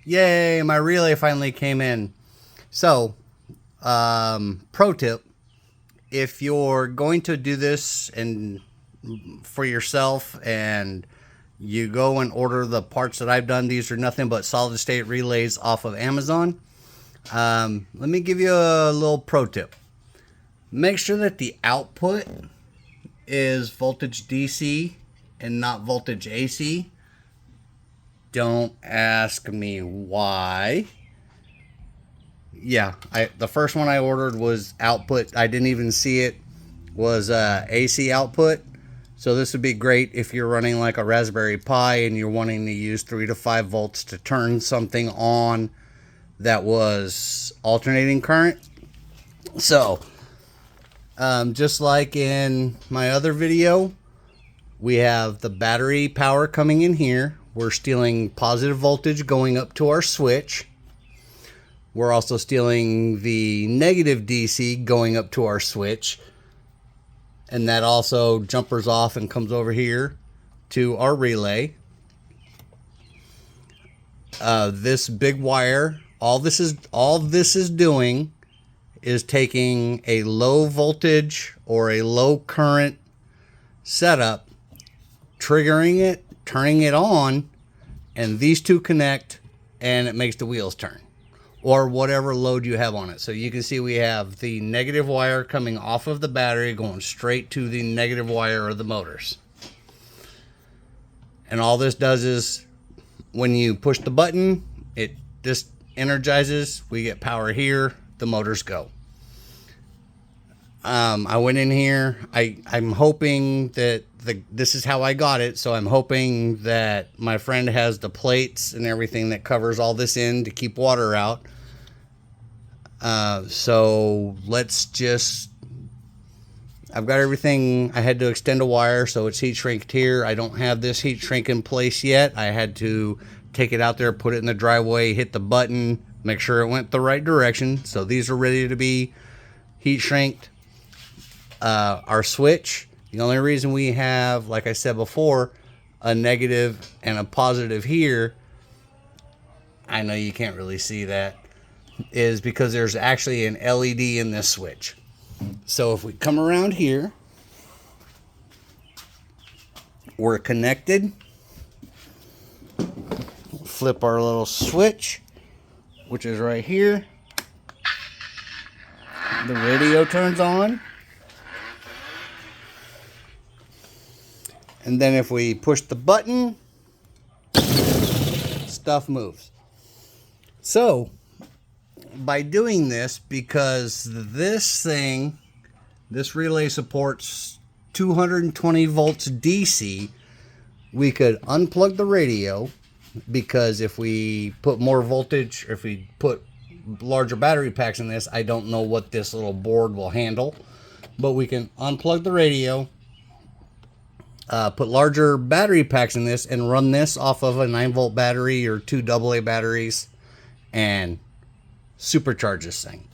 Yay, my relay finally came in. So, pro tip, if you're going to do this and for yourself and you go and order the parts that I've done, these are nothing but solid state relays off of Amazon. Let me give you a little pro tip. Make sure that the output is voltage DC and not voltage AC. Don't ask me why. Yeah, the first one I ordered was output. I didn't even see it was AC output. So this would be great if you're running like a Raspberry Pi and you're wanting to use 3 to 5 volts to turn something on that was alternating current. So just like in my other video, we have the battery power coming in here. We're stealing positive voltage going up to our switch. We're also stealing the negative DC going up to our switch. And that also jumpers off and comes over here to our relay. This big wire, all this is doing is taking a low voltage or a low current setup, triggering it, turning it on, and these two connect and it makes the wheels turn, or whatever load you have on it. So you can see we have the negative wire coming off of the battery going straight to the negative wire of the motors. And all this does is when you push the button, it just energizes, we get power here, the motors go. I went in here, I'm hoping that this is how I got it, so I'm hoping that my friend has the plates and everything that covers all this in to keep water out. So let's just, I've got everything. I had to extend a wire so it's heat shrinked here. I don't have this heat shrink in place yet. I had to take it out there, put it in the driveway, hit the button, make sure it went the right direction. So these are ready to be heat shrinked. Our switch, the only reason we have, like I said before, a negative and a positive here, I know you can't really see that, is because there's actually an LED in this switch. So if we come around here, we're connected. Flip our little switch, which is right here. The radio turns on. And then if we push the button, stuff moves. So by doing this, because this relay supports 220 volts DC, we could unplug the radio, because if we put more voltage, or if we put larger battery packs in this, I don't know what this little board will handle, but we can unplug the radio, put larger battery packs in this, and run this off of a 9-volt battery or 2 AA batteries and supercharge this thing.